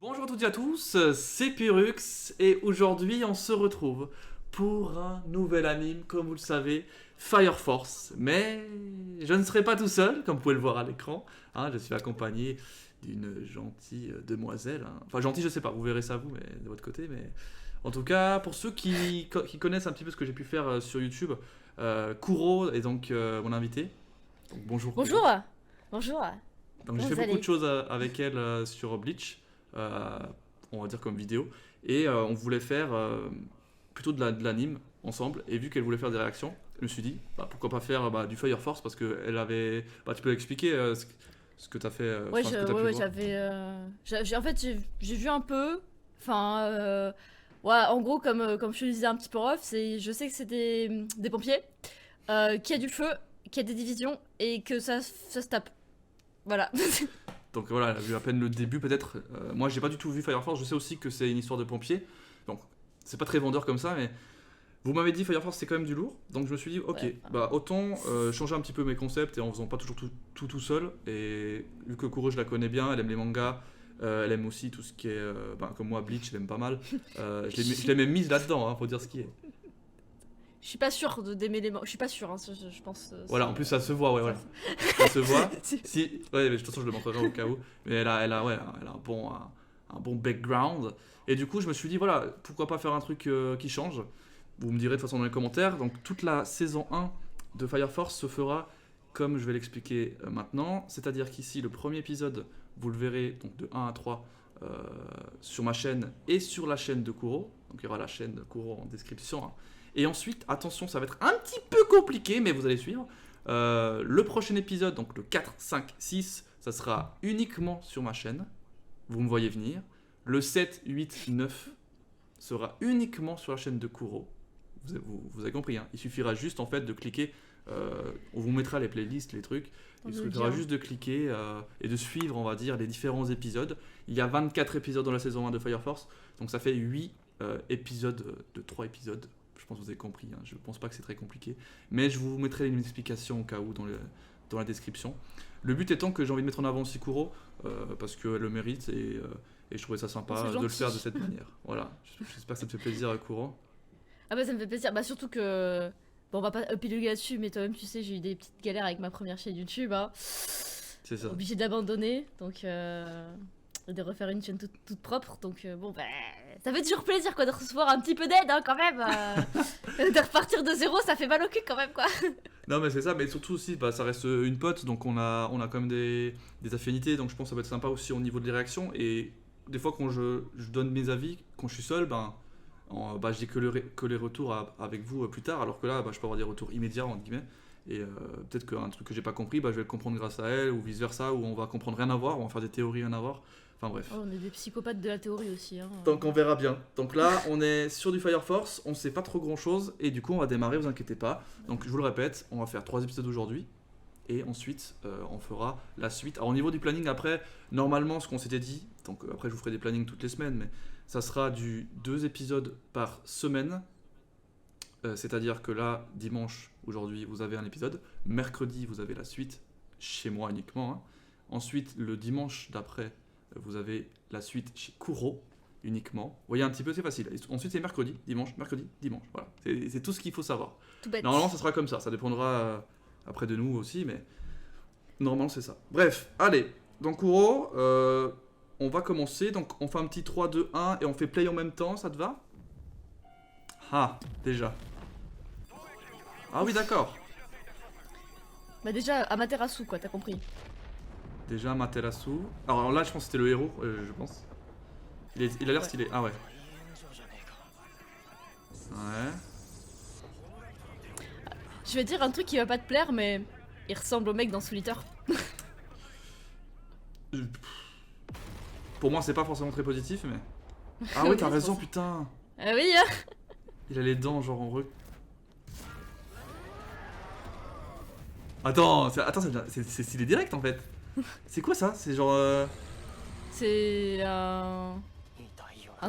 Bonjour à toutes et à tous, c'est Pyrrhux et aujourd'hui on se retrouve pour un nouvel anime, comme vous le savez, Fire Force. Mais je ne serai pas tout seul, comme vous pouvez le voir à l'écran. Je suis accompagné d'une gentille demoiselle. Enfin gentille je sais pas, vous verrez ça vous, mais de votre côté. Mais en tout cas, pour ceux qui connaissent un petit peu ce que j'ai pu faire sur YouTube, Kuro est donc mon invité. Donc bonjour Kuro. Bonjour. Bonjour. Donc j'ai Comment fait vous beaucoup de allez? choses avec elle sur Bleach, euh, on va dire comme vidéo, et on voulait faire plutôt de l'anime ensemble, et vu qu'elle voulait faire des réactions, je me suis dit, pourquoi pas faire du Fire Force, parce que elle avait... tu peux expliquer ce que tu as fait, Ouais, ce que tu as pu voir. j'avais. En fait, j'ai vu un peu. Enfin, ouais, en gros, comme je te le disais un petit peu en off, je sais que c'est des pompiers, qui a du feu, qui a des divisions, et que ça se tape. Voilà. Donc voilà, elle a vu à peine le début peut-être. Moi j'ai pas du tout vu Fire Force, je sais aussi que c'est une histoire de pompiers, donc c'est pas très vendeur comme ça, mais vous m'avez dit Fire Force c'est quand même du lourd, donc je me suis dit ok, Ouais, autant changer un petit peu mes concepts et en faisant pas toujours tout seul. Et vu que Kuro je la connais bien, elle aime les mangas, elle aime aussi tout ce qui est, comme moi Bleach, elle aime pas mal. Je l'ai même mise là-dedans, faut dire ce qui est. je suis pas sûre d'aimer les Je suis pas sûre, hein, je pense. Voilà, en plus ça se voit, ouais, Ça- voilà. Ça se voit. Si, ouais, mais de toute façon je le montrerai au cas où. Mais elle a un bon background. Et du coup, je me suis dit, voilà, pourquoi pas faire un truc qui change. Vous me direz de toute façon dans les commentaires. Donc, toute la saison 1 de Fire Force se fera comme je vais l'expliquer maintenant. C'est-à-dire qu'ici, le premier épisode, vous le verrez donc de 1 à 3 sur ma chaîne et sur la chaîne de Kuro. Donc, il y aura la chaîne de Kuro en description. Et ensuite, attention, ça va être un petit peu compliqué, mais vous allez suivre. Le prochain épisode, donc le 4, 5, 6, ça sera uniquement sur ma chaîne. Vous me voyez venir. Le 7, 8, 9 sera uniquement sur la chaîne de Kuro. Vous avez compris, hein. Il suffira juste en fait de cliquer. On vous mettra les playlists, les trucs. Il suffira juste de cliquer et de suivre, on va dire, les différents épisodes. Il y a 24 épisodes dans la saison 1 de Fire Force, donc ça fait 8 épisodes de 3 épisodes. Je pense que vous avez compris, hein. Je ne pense pas que c'est très compliqué. Mais je vous mettrai une explication au cas où dans la description. Le but étant que j'ai envie de mettre en avant aussi Kuro, parce qu'elle le mérite et je trouvais ça sympa de le faire de cette manière. Voilà, j'espère que ça te fait plaisir, Kuro. Ah bah ça me fait plaisir. Bah surtout que... Bon, on va pas épiloguer là-dessus, mais toi-même, tu sais, j'ai eu des petites galères avec ma première chaîne YouTube, hein. C'est ça. Obligé d'abandonner, donc... de refaire une chaîne toute propre, donc bon, bah... Ça fait toujours plaisir, quoi, de recevoir un petit peu d'aide, hein, quand même. De repartir de zéro, ça fait mal au cul, quand même, quoi. Non mais c'est ça, mais surtout aussi, ça reste une pote, donc on a quand même des affinités, donc je pense que ça va être sympa aussi au niveau des réactions. Et des fois quand je donne mes avis, quand je suis seul, je dis que les retours avec vous plus tard, alors que là, je peux avoir des retours immédiats, entre guillemets. Et peut-être qu'un truc que j'ai pas compris, je vais le comprendre grâce à elle, ou vice versa, ou on va comprendre rien à voir, on va faire des théories rien à voir. Enfin bref. Oh, on est des psychopathes de la théorie aussi, hein. Donc on verra bien. Donc là, on est sur du Fire Force, on sait pas trop grand chose, et du coup on va démarrer, vous inquiétez pas. Donc je vous le répète, on va faire 3 épisodes aujourd'hui, et ensuite on fera la suite. Alors au niveau du planning, après, normalement ce qu'on s'était dit, donc après je vous ferai des plannings toutes les semaines, mais ça sera du 2 épisodes par semaine. C'est-à-dire que là, dimanche, aujourd'hui, vous avez un épisode. Mercredi, vous avez la suite, chez moi uniquement, hein. Ensuite, le dimanche d'après, vous avez la suite chez Kuro uniquement. Vous voyez un petit peu, c'est facile. Et ensuite, c'est mercredi, dimanche, mercredi, dimanche. Voilà, c'est tout ce qu'il faut savoir. Tout bête. Normalement, ça sera comme ça. Ça dépendra après de nous aussi, mais normalement, c'est ça. Bref, allez. Donc, Kuro, on va commencer. Donc, on fait un petit 3, 2, 1 et on fait play en même temps. Ça te va? Ah, déjà. Ah oui, d'accord. Bah déjà, Amaterasu, quoi, t'as compris. Déjà, Materasu. Alors là, je pense que c'était le héros, je pense. Il a l'air Ouais. stylé. Ah ouais. Ouais. Je vais dire un truc qui va pas te plaire, mais... Il ressemble au mec dans Solitaire. Euh, Pour moi, c'est pas forcément très positif, mais. Ah oui, Oui, t'as c'est raison, pour ça. putain. Ah oui, hein. Il a les dents, genre en re. Attends, c'est stylé direct en fait. C'est quoi ça? C'est genre. C'est un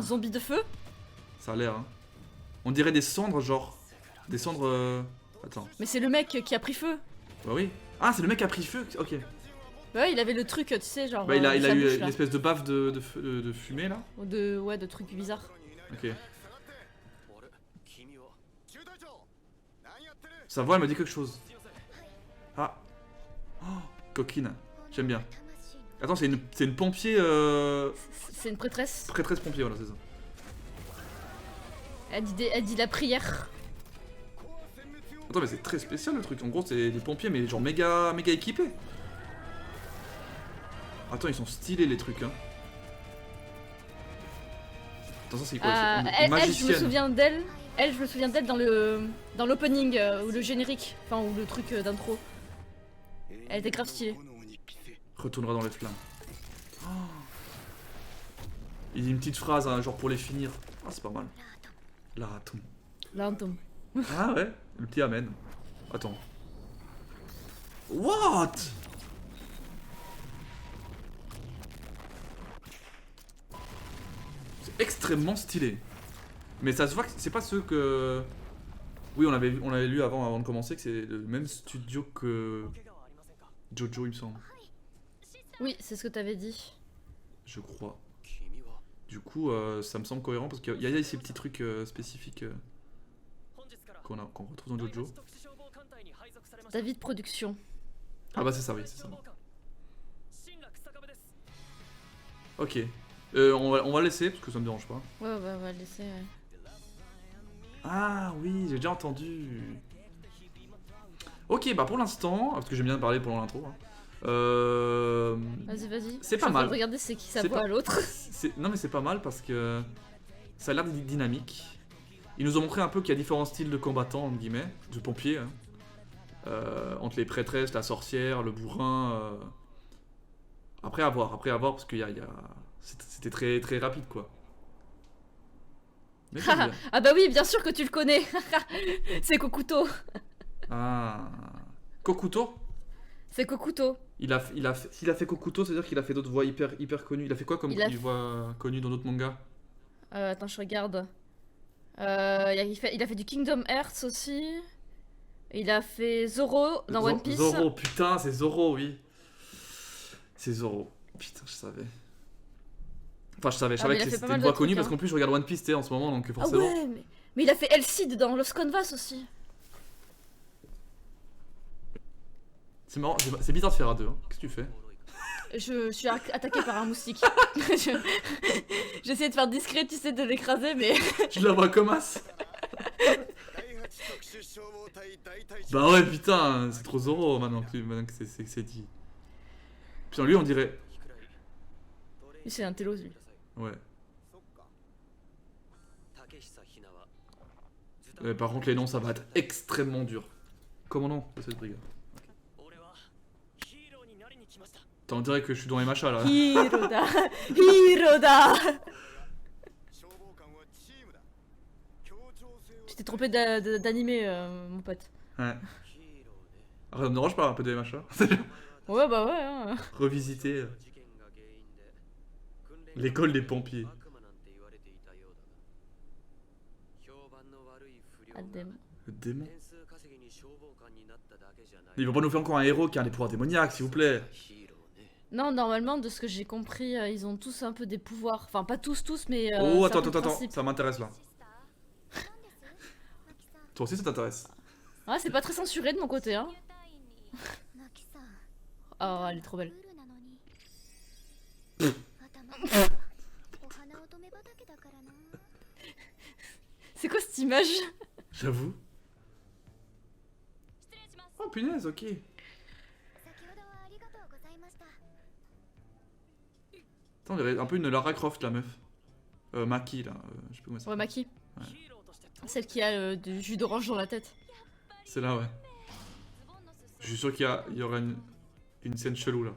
zombie de feu. Ça a l'air, hein. On dirait des cendres, genre. Des cendres. Attends. Mais c'est le mec qui a pris feu. Bah oui. Ah, c'est le mec qui a pris feu. Ok. Ouais, il avait le truc, tu sais, genre. Bah, il a sa eu bouche, une là. espèce de baffe de fumée là. Ouais, de trucs bizarres. Ok. Sa voix, elle me dit quelque chose. Ah. Oh, coquine. J'aime bien. Attends, c'est une pompier. C'est une prêtresse. Prêtresse pompier, voilà, c'est ça. Elle dit la prière. Attends, mais c'est très spécial le truc. En gros, c'est des pompiers, mais genre méga équipés. Attends, ils sont stylés les trucs, hein. Attends, ça c'est quoi? Elle, je me souviens d'elle. Elle, je me souviens d'elle dans l'opening ou le générique, enfin ou le truc d'intro. Elle était grave stylée. Retournera dans les flammes. Oh. Il y a une petite phrase, hein, genre pour les finir. Ah, c'est pas mal. L'aratum. L'aratum. Ah ouais, le petit amen. Attends. What? C'est extrêmement stylé. Mais ça se voit que c'est pas ceux que... Oui, on avait lu avant de commencer que c'est le même studio que Jojo, il me semble. Oui, c'est ce que t'avais dit. Je crois. Du coup, ça me semble cohérent parce qu'il y a ces petits trucs spécifiques qu'on retrouve dans Jojo. David Production. Ah bah c'est ça, oui, c'est ça. Ok. On va laisser parce que ça me dérange pas. Ouais, on va laisser. Ouais. Ah oui, j'ai déjà entendu. Ok, bah pour l'instant, parce que j'aime bien parler pendant l'intro. Hein. Vas-y. C'est pas mal. Regarder c'est qui sa voix à l'autre. Non mais c'est pas mal parce que ça a l'air dynamique. Ils nous ont montré un peu qu'il y a différents styles de combattants, entre guillemets, de pompiers. Hein. Entre les prêtresses, la sorcière, le bourrin. Après à voir parce que c'était très rapide quoi. Mais j'aime bien. Ah bah oui, bien sûr que tu le connais. C'est Kokuto. Ah. Kokuto? C'est Kokuto. S'il a fait Kokuto, c'est-à-dire qu'il a fait d'autres voix hyper connues. Il a fait quoi comme voix connue dans d'autres mangas? Attends, je regarde. Il a fait du Kingdom Hearts aussi. Il a fait Zoro dans One Piece. Zoro, putain, c'est Zoro, oui. C'est Zoro. Putain, je savais. Enfin, je savais que c'était une voix connue parce qu'en plus, je regarde One Piece en ce moment, donc forcément. Ah ouais, mais il a fait Elcid dans Lost Canvas aussi. C'est marrant, c'est bizarre de faire à deux. Hein. Qu'est-ce que tu fais? Je suis attaqué par un moustique. J'essaie de faire discret, tu sais, de l'écraser, mais. Je la vois comme as. Bah ouais, putain, c'est trop Zoro maintenant que c'est dit. Putain, lui, on dirait. C'est un télos, lui. Ouais. Par contre, les noms, ça va être extrêmement dur. Comment non de cette brigade? T'en dirais que je suis dans les machas là. Hiroda. Tu t'es trompé d'animé, mon pote. Ouais. Ah, ça me dérange pas un peu des machas. Ouais, bah ouais. Hein. Revisiter l'école des pompiers. Ah, démon. Le démon. Ils vont pas nous faire encore un héros qui a des pouvoirs démoniaques, s'il vous plaît. Non, normalement, de ce que j'ai compris, ils ont tous un peu des pouvoirs. Enfin, pas tous, mais. Oh, attends, ça m'intéresse là. Toi aussi, ça t'intéresse? Ouais, c'est pas très censuré de mon côté, hein. Oh, elle est trop belle. C'est quoi cette image? J'avoue. Oh punaise, ok. Attends, on dirait un peu une Lara Croft, la meuf. Maki, là. Je sais plus comment ça Ouais, Maki. Ouais. Celle qui a du jus d'orange dans la tête. C'est là, ouais. Je suis sûr qu'il y aura une scène chelou, là.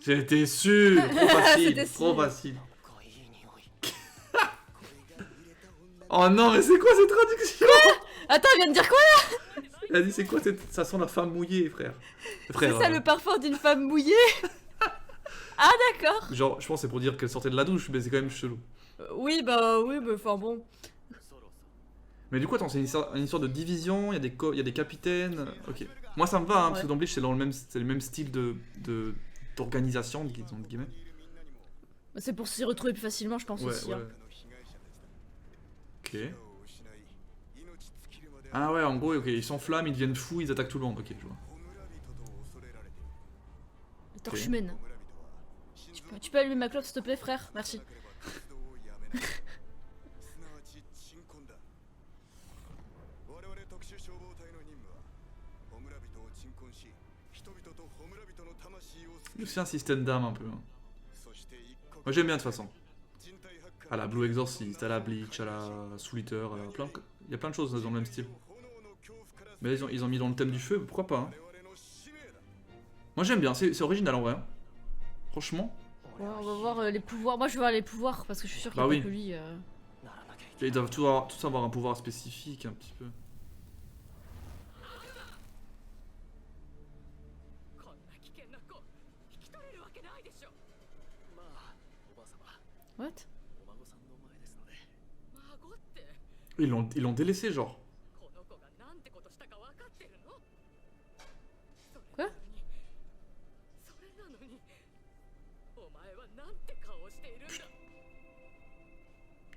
J'étais sûr. Trop facile, trop facile. Oh non, mais c'est quoi cette traduction? Attends, elle vient de dire quoi là? Elle a dit c'est quoi cette... Ça sent la femme mouillée, frère. C'est ça le parfum d'une femme mouillée? Ah d'accord. Genre, je pense que c'est pour dire qu'elle sortait de la douche, mais c'est quand même chelou. Oui, bah enfin bon. Mais du coup, attends, c'est une histoire de division, il y a il y a des capitaines. Ok. Moi, ça me va, hein, parce que Ouais. dans Bleach, c'est le même style d'organisation, disons, entre guillemets. C'est pour s'y retrouver plus facilement, je pense Ouais, aussi. ouais. Hein. Ok. Ah ouais, en gros, ok, ils s'enflamment, ils deviennent fous, ils attaquent tout le monde. Ok, je vois. La torche humaine. Tu peux allumer ma clope, s'il te plaît, frère? Merci. C'est aussi un système d'armes un peu. Hein. Moi, j'aime bien de toute façon. À la Blue Exorcist, à la Bleach, à la Soul Eater, il y a plein de choses dans le même style. Mais ils ont mis dans le thème du feu, pourquoi pas hein. Moi j'aime bien, c'est original en vrai. Hein. Franchement. Ouais, on va voir les pouvoirs. Moi, je vais voir les pouvoirs parce que je suis sûr qu'il Bah n'y a oui. pas que lui. Ils doivent tous avoir un pouvoir spécifique un petit peu. What? Ils l'ont délaissé genre. Quoi?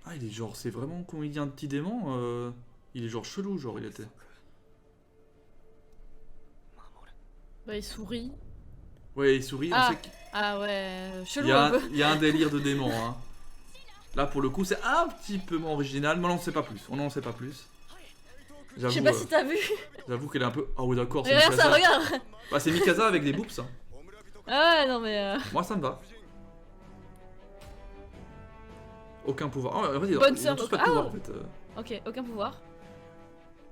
Ah il est genre, c'est vraiment quand il dit un petit démon, il est genre chelou genre il était. Bah, il sourit. Ouais il sourit, on Ah, sait qu'il ah ouais, chelou y a un peu. il y a un délire de démon hein. Là pour le coup c'est un petit peu moins original, mais on n'en sait pas plus. On n'en sait pas plus. Je sais pas si t'as vu. J'avoue qu'elle est un peu. Ah ouais d'accord, c'est Regarde ça, Mikasa. regarde. Bah c'est Mikasa avec des boobs hein. Ah ouais, non mais. Moi ça me va. Aucun pouvoir. Oh, en fait, Bonne ils sœur, ont tous pas de ah, pouvoir oh. en fait. Ok, aucun pouvoir.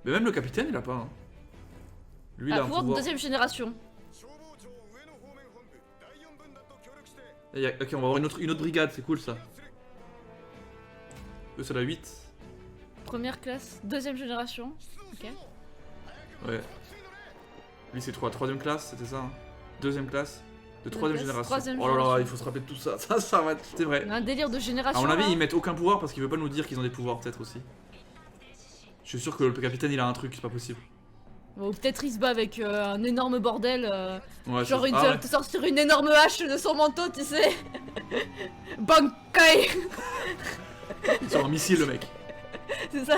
Mais même le capitaine il a pas. Hein. Lui il Ah, a un pouvoir de pouvoir. deuxième génération. Ok, on va avoir une autre brigade, c'est cool ça. Eux c'est la 8. Première classe, deuxième génération. Ok. Ouais. Lui c'est 3ème classe, c'était ça hein. Deuxième classe. De Deuxième 3ème classe, génération. troisième Oh là là, génération. il faut se rappeler de tout ça. Ça va être. C'est vrai. On a un délire de génération. À mon avis, là. ils mettent aucun pouvoir parce qu'il veut pas nous dire qu'ils ont des pouvoirs, peut-être aussi. Je suis sûr que le capitaine il a un truc, c'est pas possible. Ou peut-être il se bat avec un énorme bordel. Ouais, Genre c'est- il ah ouais. te sortir une énorme hache de son manteau, tu sais. Bankai. Il sort un missile le mec. C'est ça.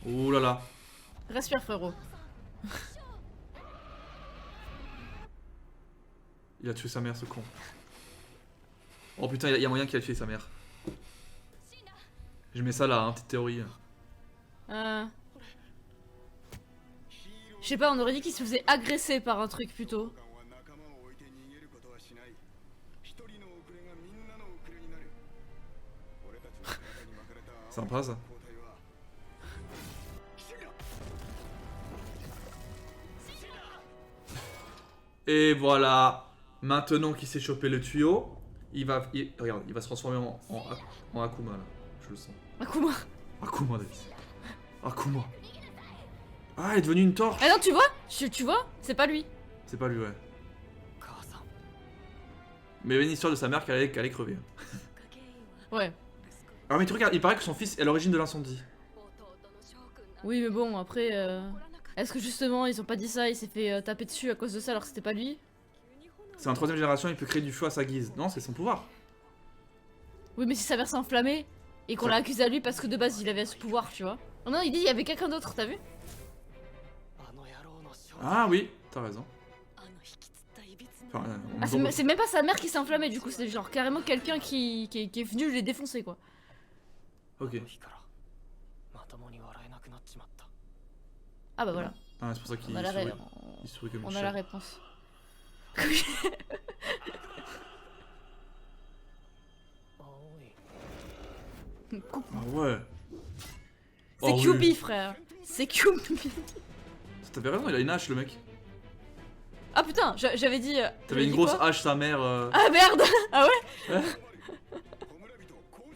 Oh là là. Respire frérot. Il a tué sa mère ce con. Oh putain, il y a moyen qu'il a tué sa mère. Je mets ça là, hein, petite théorie. Je sais pas, on aurait dit qu'il se faisait agresser par un truc plutôt. Sympa ça. Et voilà. Maintenant qu'il s'est chopé le tuyau, regarde, il va se transformer en Akuma là. Je le sens. Akuma. Akuma, David. Akuma. Ah, il est devenu une torche. Ah non, tu vois? Tu vois? C'est pas lui. C'est pas lui, ouais. Mais il y avait une histoire de sa mère qu'elle allait crever. Ouais. Alors mais tu regardes, il paraît que son fils est à l'origine de l'incendie. Oui, mais bon, après. Est-ce que justement ils ont pas dit ça? Il s'est fait taper dessus à cause de ça alors que c'était pas lui? C'est en 3ème génération, il peut créer du feu à sa guise. Non, c'est son pouvoir. Oui, mais si sa mère s'est enflammée et qu'on Ça- l'a accusé à lui parce que de base il avait ce pouvoir, tu vois. Oh non, il dit il y avait quelqu'un d'autre, t'as vu? Ah oui, t'as raison. Enfin, on Ah, entend- c'est même pas sa mère qui s'est enflammée, du coup, c'est genre carrément quelqu'un qui est venu les défoncer, quoi. Ok. Ah bah voilà, Ah, c'est pour ça qu'il on a la, sourit. ré- Il sourit comme une on a la chèvre. réponse. Ah ouais. C'est Oh, QB, oui. frère. C'est QB. T'avais raison, il a une hache le mec. Ah putain, j'avais dit. T'avais j'avais une dit grosse quoi hache sa mère. Ah merde. Ah ouais.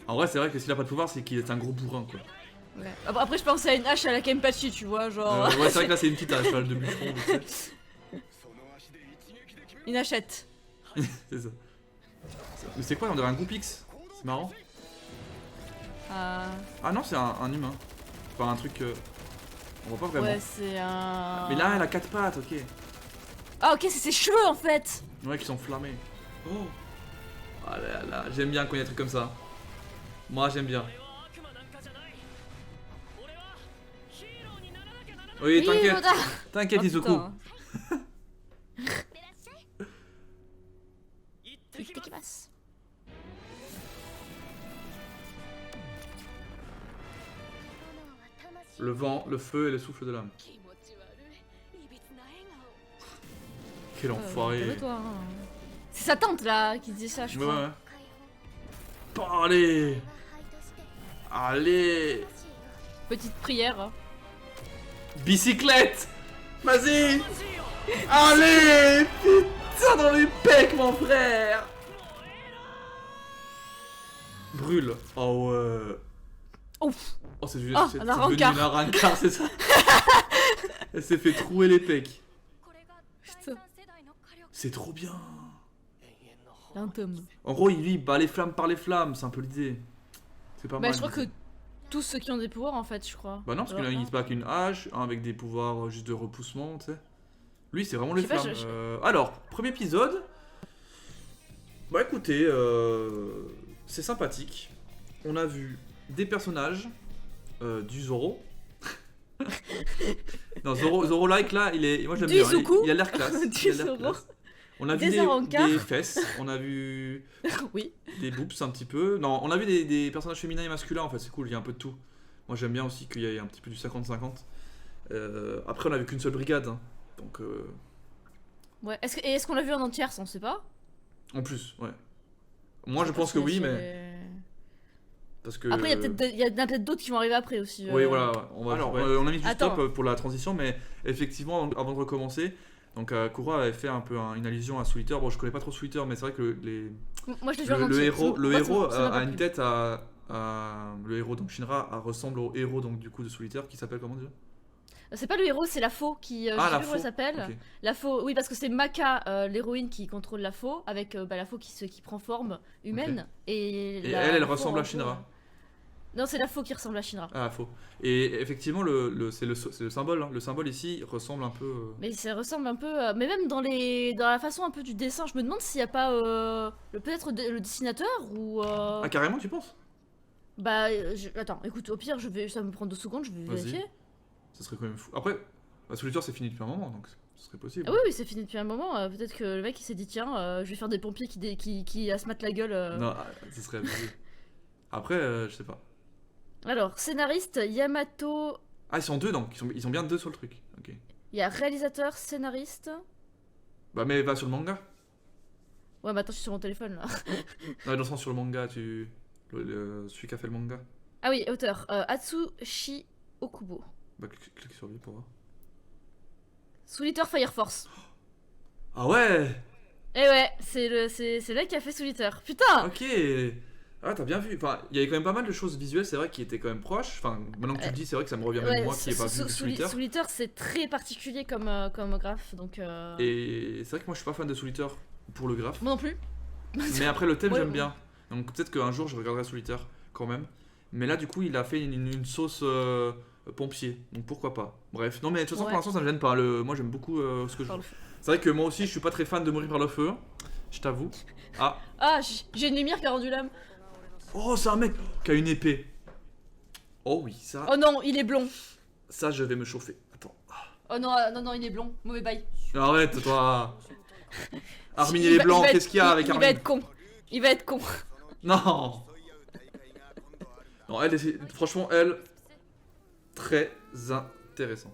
En vrai, c'est vrai que s'il a pas de pouvoir, c'est qu'il est un gros bourrin quoi. Ouais. Après, je pensais à une hache à la Kenpachi, tu vois, genre. Ouais, c'est vrai que là, c'est une petite hache, pas de bûcheron. Tu sais. Une hachette. C'est ça. Mais c'est quoi, on dirait un Goupix. C'est marrant. Ah non, c'est un humain. Enfin, un truc. On voit pas vraiment. Ouais, c'est un. Mais là, elle a 4 pattes, ok. Ah, ok, c'est ses cheveux en fait. Ouais, qui sont flammés. Oh. Ah là là, j'aime bien quand il y a des trucs comme ça. Moi, j'aime bien. Oui, t'inquiète. Oda. T'inquiète, Oh, Izuku. putain. Itadakimasu. Le vent, le feu et le souffle de l'âme. Quel enfoiré. Calme-toi, hein. C'est sa tante là qui dit ça, je Ouais, crois. ouais. Bon, allez. Allez. Petite prière. Bicyclette. Vas-y. Allez. Putain, dans les pecs, mon frère. Brûle. Oh ouais. Ouf. Oh, c'est Oh, c'est un devenu rancard. une rancard, c'est ça. Elle s'est fait trouer les pecs. Putain. C'est trop bien. Un tome. En gros, il bat les flammes par les flammes, c'est un peu l'idée. C'est pas Bah, mal. je crois que tous ceux qui ont des pouvoirs en fait, je crois. Bah non, parce qu'il y en a, il se bat avec une hache, un avec des pouvoirs juste de repoussement, tu sais. Lui, c'est vraiment les Je sais pas, flammes. Alors, premier épisode. Bah écoutez, c'est sympathique. On a vu des personnages, du Zoro. Non, Zoro like là, il est, moi je l'aime Du bien. Izuku. Il a l'air classe. Du il a l'air Zoro. classe. On a vu Des des Arancars. fesses, on a vu Oui. des boobs un petit peu. Non, on a vu des personnages féminins et masculins en fait, c'est cool, il y a un peu de tout. Moi j'aime bien aussi qu'il y ait un petit peu du 50-50. Après on a vu qu'une seule brigade, hein. Donc Ouais. Est-ce qu'on l'a vu en entière, ça on sait pas. en plus, ouais. Moi je pense que oui, mais parce que Après, il y en a peut-être d'autres qui vont arriver après aussi. oui, voilà, on va. Alors, on a mis du Attends. stop pour la transition, mais effectivement, avant de recommencer, donc Kura avait fait un peu une allusion à Soul Eater. Bon, je connais pas trop Soul Eater, mais c'est vrai que Moi, je l'ai vu en entier. le héros, Moi, ça m'a a pas une plu. tête le héros donc Shinra ressemble au héros donc du coup de Soul Eater qui s'appelle comment déjà? C'est pas le héros, c'est la faux qui. Ah, Je sais la plus comment elle faux. s'appelle. Ok. La faux, oui, parce que c'est Maka, l'héroïne, qui contrôle la faux, avec la faux qui prend forme humaine. Et Et la elle faux, ressemble en à gros, Shinra. Non, c'est la faux qui ressemble à Shinra. Ah faux. Et effectivement c'est le symbole. Hein. Le symbole ici ressemble un peu. Mais ça ressemble un peu. Mais même dans la façon un peu du dessin, je me demande s'il n'y a pas peut-être le dessinateur ou. Ah carrément tu penses? Bah, attends, écoute, au pire, ça va me prendre 2 secondes, je vais Vas-y. vérifier. Ça serait quand même fou. Après, Soul Eater c'est fini depuis un moment donc ce serait possible. Ah oui, oui, c'est fini depuis un moment. Peut-être que le mec il s'est dit, tiens, je vais faire des pompiers qui se mettent la gueule. Non, ce serait abusé. Après, je sais pas. Alors, scénariste Yamato. Ah, ils sont deux donc, ils sont bien deux sur le truc. Ok. Il y a réalisateur, scénariste. Bah, mais va sur le manga. Ouais, mais attends, je suis sur mon téléphone là. Non, dans le sens sur le manga, celui qui a fait le manga. Ah oui, auteur. Atsushi Okubo. Bah, clique sur lui pour voir. Soul Eater Fire Force. Ah ouais. Eh ouais, c'est le mec qui a fait Soul Eater. Putain. Ok. Ah, t'as bien vu. Enfin, il y avait quand même pas mal de choses visuelles, c'est vrai, qui étaient quand même proches. Enfin, maintenant que tu le dis, c'est vrai que ça me revient même moi qui ai pas vu Soul Eater. Soul Eater, c'est très particulier comme graphe, donc. Et c'est vrai que moi je suis pas fan de Soul Eater pour le graphe. Moi non plus. Mais après le thème Ouais, j'aime bon. bien. Donc peut-être qu'un jour je regarderai Soul Eater quand même. Mais là du coup il a fait une sauce pompier. Donc pourquoi pas. Bref, non mais de toute façon Ouais. pour l'instant ça me gêne pas. Moi j'aime beaucoup ce que je Par joue. le feu. C'est vrai que moi aussi je suis pas très fan de mourir par le feu. Je t'avoue. Ah. Ah, j'ai une lumière qui a rendu l'âme. Oh c'est un mec qui a une épée. Oh oui ça. Oh non, il est blond. Ça je vais me chauffer. Attends. Oh non, non, il est blond. Mauvais bail. Arrête toi. Armin Il il est va- blanc, il va qu'est-ce être- qu'il y a avec Il Armin? va être con. Il va être con. Non. Non, elle, franchement, elle, très intéressante.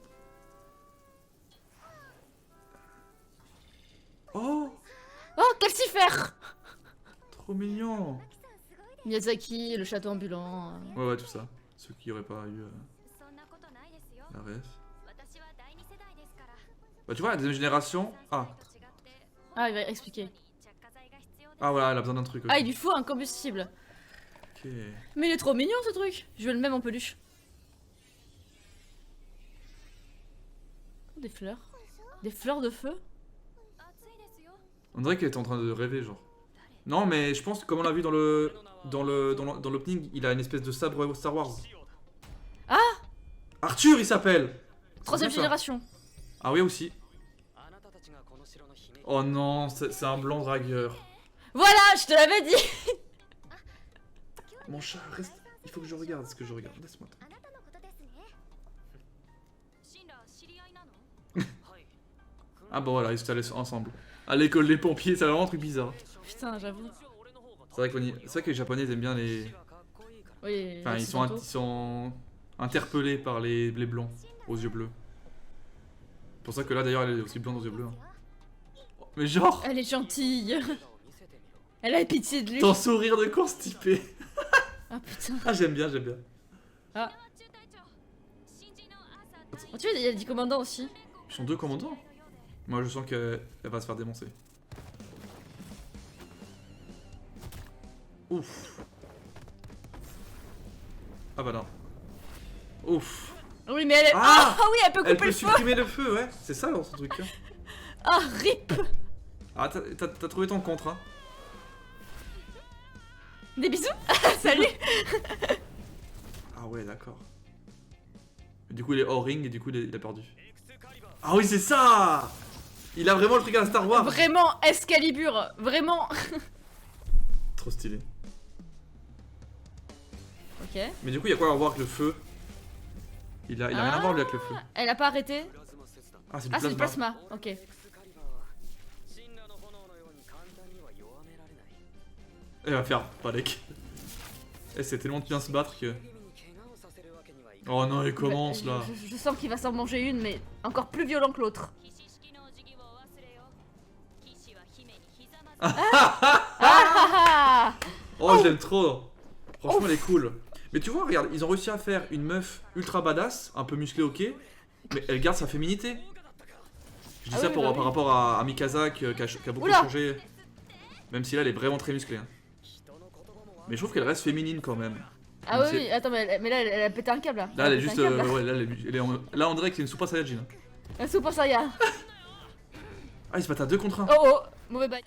Oh, Oh, Calcifère. trop mignon. Miyazaki, le château ambulant. Ouais, tout ça. Ceux qui auraient pas eu la ref. Bah, tu vois, la deuxième génération. Ah, Ah, il va expliquer. voilà, elle a besoin d'un truc. Ok. Ah, il lui faut un combustible. Ok. Mais il est trop mignon ce truc. Je veux le même en peluche. Des fleurs. Des fleurs de feu. On dirait qu'elle est en train de rêver, genre. Non, mais je pense que comme on l'a vu dans l'opening, il a une espèce de sabre Star Wars. Ah, Arthur, il s'appelle. troisième C'est bien ça. génération. Ah oui, aussi. Oh non, c'est un blanc dragueur. Voilà, je te l'avais dit. Mon chat, reste. Il faut que je regarde ce que je regarde. Laisse-moi. Ah bon, voilà, ils se allaient ensemble. À l'école des pompiers, c'est vraiment un truc bizarre. Putain, j'avoue. C'est vrai que les Japonais ils aiment bien les. Oui, Enfin, ils sont interpellés par les blancs aux yeux bleus. C'est pour ça que là, d'ailleurs, elle est aussi blonde aux yeux bleus. Hein. Mais genre, Elle est gentille. Elle a pitié de lui. ton sourire de constipé. Ah putain. Ah, j'aime bien, j'aime bien. Ah. Oh, tu vois, il y a dit commandant aussi. Ils sont deux commandants. Moi, je sens qu'elle va se faire démoncer. Ouf. Ah bah non. Ouf. Oui, mais elle est... Ah, oui, elle peut couper Elle peut le feu. supprimer le feu, ouais. C'est ça, ce truc. Hein. Ah, rip. Ah, t'as trouvé ton contre, hein. Des bisous. Salut. Ah ouais, d'accord. Du coup, il est hors ring et du coup, il a perdu. Ah oui, c'est ça. Il a vraiment le truc à la Star Wars. Vraiment, Excalibur. Vraiment. Trop stylé. Ok. Mais du coup, il y a quoi à voir avec le feu? Il a rien à voir lui avec le feu. Elle a pas arrêté. Ah, c'est du Ah, c'est plasma. du plasma. Ok. Elle va faire Balek. Eh, c'est tellement bien se battre que. Oh non, il commence là. Je sens qu'il va s'en manger une, mais encore plus violent que l'autre. Ah. Oh, je l'aime trop. Franchement, elle est cool. Mais tu vois, regarde, ils ont réussi à faire une meuf ultra badass, un peu musclée, ok, mais elle garde sa féminité. Je dis Ah ça oui, par oui. rapport à Mikasa qui a beaucoup Oula. changé. Même si là, elle est vraiment très musclée. Hein. Mais je trouve qu'elle reste féminine quand même. Ah Donc oui, oui, attends, mais là, elle a pété un câble là. Là, elle est a pété juste. un câble, là. Ouais, là, là, on dirait que c'est une Super Saiyajin. Hein. Un Super Saiyan. Ah, il se bat à 2 contre 1. Oh oh, mauvais bail.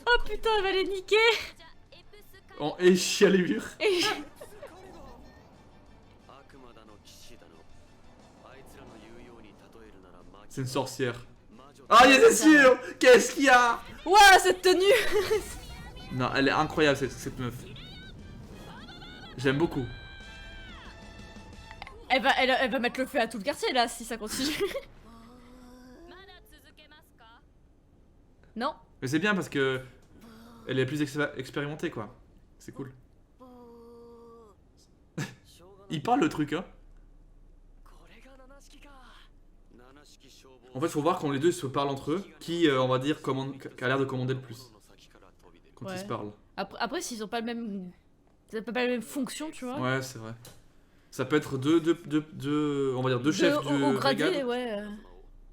Oh putain, elle va les niquer. En échialure. Et... C'est une sorcière. Ah, c'est sûr. Qu'est-ce qu'il y a? Ouah, cette tenue. Non, elle est incroyable cette meuf. J'aime beaucoup. Elle va mettre le feu à tout le quartier là si ça continue. Non. Mais c'est bien parce que elle est plus expérimentée quoi. C'est cool. Il parle le truc hein. En fait faut voir quand les deux se parlent entre eux, qui on va dire qui a l'air de commander le plus. Quand ils se parlent. Après s'ils ont pas le même... Ils ont pas la même fonction tu vois. Ouais c'est vrai. Ça peut être deux on va dire deux chefs du au gradé, brigade. ouais.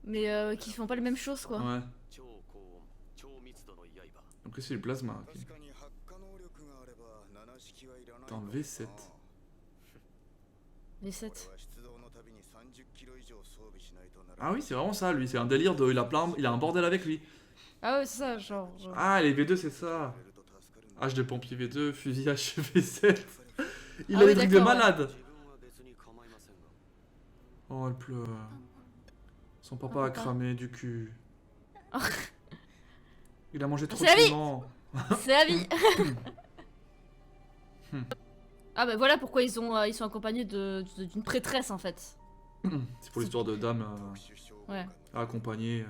Mais qui font pas les mêmes choses quoi. Ouais. Donc c'est le plasma. Okay. Attends, V7. Les 7. Ah oui, c'est vraiment ça, lui. C'est un délire de. Il a un bordel avec lui. Ah ouais, c'est ça, genre. Ah, les V2, c'est ça. H de pompier V2, fusillage V7. Il a des trucs de malade. Oh, elle pleure. Son papa a cramé du cul. Il a mangé trop de piment. C'est la vie. Ah bah voilà pourquoi ils sont accompagnés d'une prêtresse en fait. C'est pour l'histoire de dame Ouais. à accompagner.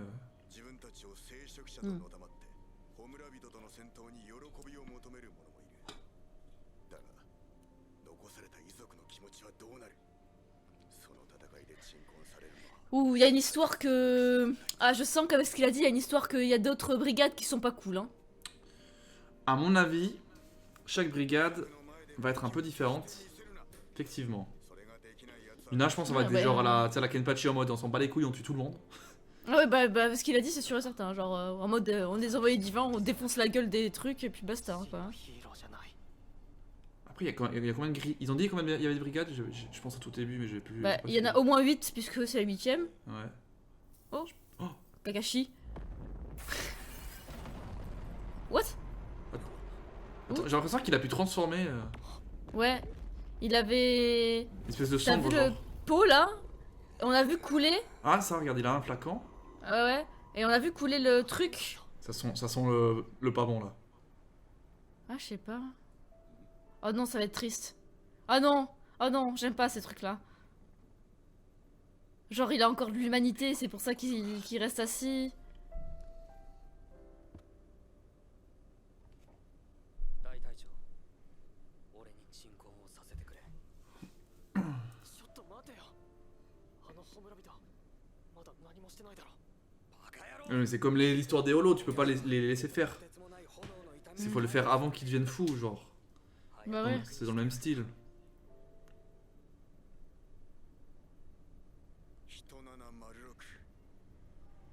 Ouh, il y a une histoire que... Ah, je sens qu'avec ce qu'il a dit, il y a une histoire qu'il y a d'autres brigades qui sont pas cool, hein. À mon avis, chaque brigade va être un peu différente. Effectivement. Il y en a, je pense, ça va être genre à la Kenpachi en mode on s'en bat les couilles, on tue tout le monde. Ah ouais, bah ce qu'il a dit, c'est sûr et certain. Genre, en mode on est envoyés divins, on défonce la gueule des trucs et puis basta, hein, quoi. Après, il y a combien de grilles? Ils ont dit combien il y avait de brigades? Je pense à tout début, mais j'ai plus. Bah, il y en a au moins 8 puisque c'est la 8ème. Ouais. Oh, oh. Kakashi. What? Attends, j'ai l'impression qu'il a pu transformer Ouais. Il avait... une espèce de T'as sombre vu le genre. pot là? On a vu couler. Ah ça, regarde, il a un flacon. Ouais. Et on a vu couler le truc. Ça sent le pas bon là. Ah, je sais pas. Oh non, ça va être triste. Ah non. Oh non, j'aime pas ces trucs-là. Genre, il a encore de l'humanité, c'est pour ça qu'il reste assis. 大隊長俺に鎮魂をさせてくれちょっと待てよあの葬人まだ何もしてないだろバカ野郎 Mais c'est comme l'histoire des holos, tu peux pas les laisser faire. とてつもない炎の痛み Il faut le faire avant qu'ils deviennent fous, genre. Bah ouais. C'est dans le même style. 人七丸六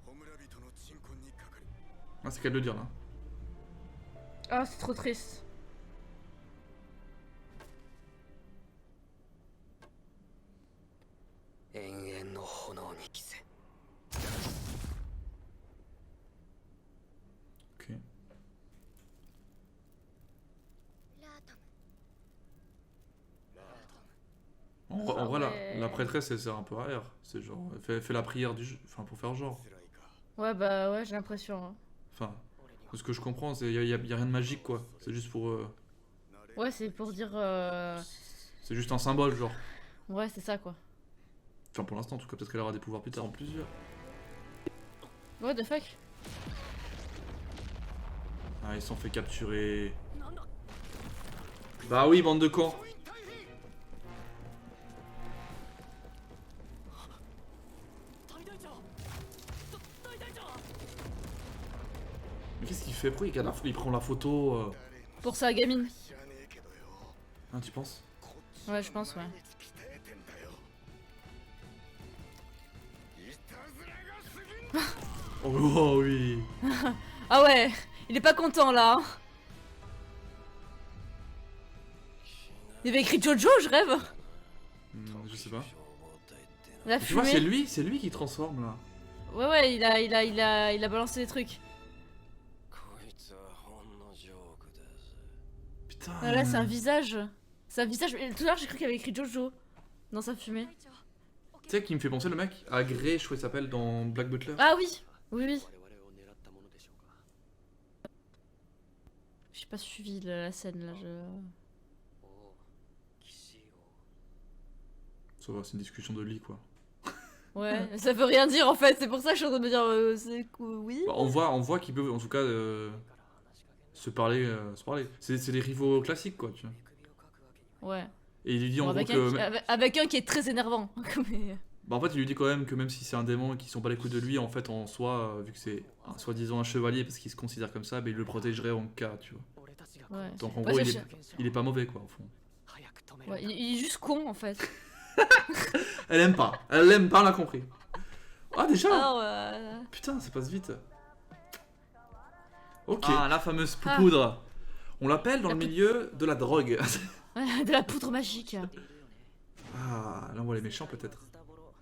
葬人の鎮魂にかかり Ah, c'est qu'à de le dire là. Ah, c'est trop triste. 永遠の炎に着せ Ok. En vrai, ouais. la prêtresse, elle sert un peu à R. C'est genre, elle fait la prière du jeu, enfin, pour faire genre. 辛いか Ouais, bah ouais, j'ai l'impression. Hein. Enfin, de ce que je comprends, y a rien de magique quoi. C'est juste pour. 慣れ Ouais, c'est pour dire... C'est juste un symbole, genre. Ouais, c'est ça, quoi. Enfin, pour l'instant, en tout cas, peut-être qu'elle aura des pouvoirs plus tard en plusieurs. What the fuck? Ah, ils se sont fait capturer. Bah oui, bande de cons. Mais qu'est-ce qu'il fait? Pourquoi il prend la photo Pour sa gamine. 知らねえけどよ Hein, tu penses? こっち Ouais, je pense, ouais. 毎日鍛えてんだよいたずらが過ぎん Oh, oh oui. Ah ouais, il est pas content, là. Hein. Il avait écrit Jojo, je rêve. Je sais pas. La Tu vois, fumée. c'est lui qui transforme là. Ouais, ouais, il a balancé les trucs. こいつはほんのジョークだぜ Putain. Ah, là, c'est un visage. C'est un visage. Et tout à l'heure, j'ai cru qu'il avait écrit Jojo dans sa fumée. Tu sais qui me fait penser le mec à Grey, je crois qu'il s'appelle dans Black Butler. Ah oui, oui, oui. 我々を狙ったものでしょうか J'ai pas suivi la scène là. Je... おお騎士王 Ça va, c'est une discussion de lit quoi. Ouais, ça veut rien dire en fait. C'est pour ça que je suis en train de me dire c'est cool, oui. Bah, on voit qu'ils peuvent en tout cas から話しかけ se parler. C'est des rivaux classiques quoi, tu vois. 首をかくわけには Ouais. Et il lui dit en Bon, gros avec, que. avec un qui est très énervant. Mais- Bah en fait, il lui dit quand même que même si c'est un démon et qu'ils sont pas les coups de lui, en fait, en soi, vu que c'est soi-disant un chevalier parce qu'il se considère comme ça, bah, il le protégerait en cas, tu vois. 俺たちが Ouais. Donc en Ouais, gros, je- il est pas mauvais quoi, au fond. 早く止める ouais, il est juste con en fait. Elle aime pas, on l'a compris. Ah déjà Ah Putain, ça passe vite. Ok. Ah. Ah, la fameuse poudre. On l'appelle dans La le milieu de la drogue. ouais. De la poudre magique. いるよね Ah, là on voit les méchants peut-être. ズタボロ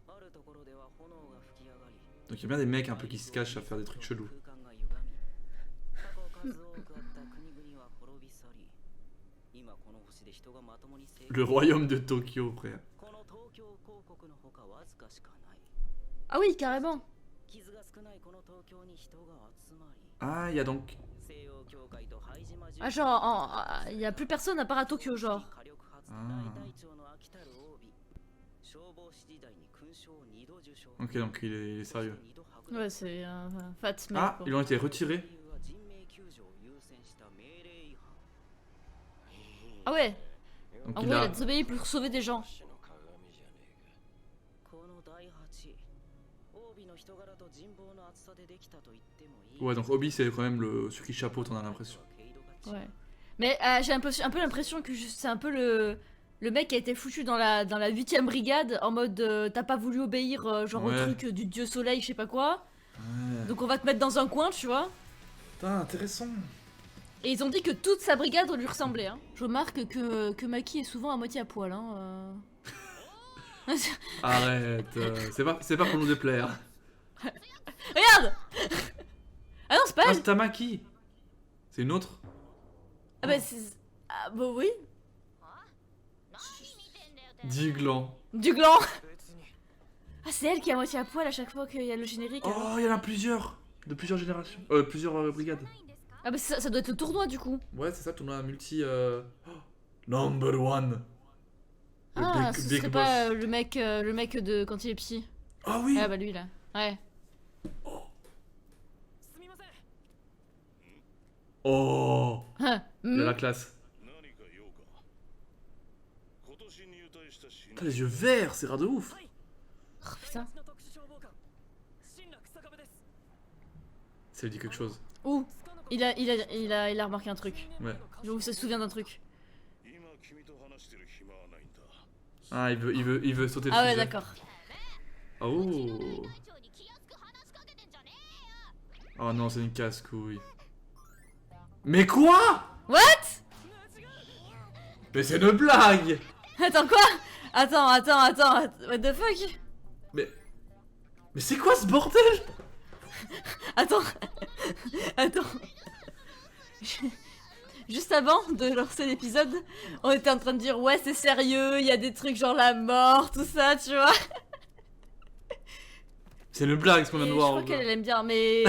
あるところでは炎が吹き上がり Donc il y a bien des mecs un peu qui se cachent à faire des trucs chelous. 空間が歪み過去数多くあった国々は滅び去り今この星で人がまともに生活 Le royaume de Tokyo, frère. この東京公国のほかわずかしかない Ah oui, carrément. 傷が少ないこの東京に人が集まり Ah, il y a donc. 西洋教会と拝島 Ah genre, il y a plus personne à part à Tokyo genre. 火力発あー大隊長の飽きたる帯消防士時代に勲章を2度受賞 Ok, donc il est sérieux. Ouais, c'est un fat mec. Ah, quoi. ils ont été retirés. 理由は人命救助を優先した命令違反 Ah ouais. Donc En il gros, il a a. désobéi pour sauver des gens. この第8帯の人柄と人望の厚さでできたと言ってもいい Ouais, donc Obi, c'est quand même le celui qui chapeaute, on a l'impression. Ouais. Mais j'ai un peu l'impression que c'est un peu le mec qui a été foutu dans la 8ème brigade en mode t'as pas voulu obéir genre Ouais. au truc du dieu soleil, je sais pas quoi. Ouais. Donc on va te mettre dans un coin, tu vois. Putain, intéressant. Et ils ont dit que toute sa brigade lui ressemblait. Hein. Je remarque que Maki est souvent à moitié à poil. Hein. Arrête, c'est pas pour nous déplaire. Regarde. Ah non, c'est pas Ah, elle. c'est Tamaki. C'est une autre. Ah bah c'est... Ah bah oui. Du gland. Du gland. 別に Ah c'est elle qui est à moitié à poil à chaque fois qu'il y a le générique. Oh, il y en a plusieurs. De plusieurs générations. Plusieurs brigades. Ah bah ça doit être le tournoi du coup. Ouais, c'est ça, tournoi multi. Number one. Le Ah, big- ce big serait boss. pas le mec de quand il est petit. Ah oui. Ah bah lui là. Ouais. すみません Oh. Ah, Il a hmm. la classe. 何か用か今年入隊した新 Putain, les yeux verts, c'est rare de ouf. Oh, putain. の特殊消防官新楽日下部です Ça lui dit quelque chose. Ouh, il a remarqué un truc. Ouais. Je se souvient d'un truc. 今君と話してる暇はないんだ Ah, il veut sauter le Ah ouais, sujet. d'accord. Oh. Oh non, c'est une casse-couille. Mais quoi? What? Mais c'est une blague. Attends quoi? Attends, what the fuck? Mais c'est quoi ce bordel? Attends. Attends. Juste avant de lancer l'épisode, on était en train de dire ouais c'est sérieux, il y a des trucs genre la mort, tout ça, tu vois. C'est une blague ce qu'on vient Et de je voir. crois qu'elle aime bien, mais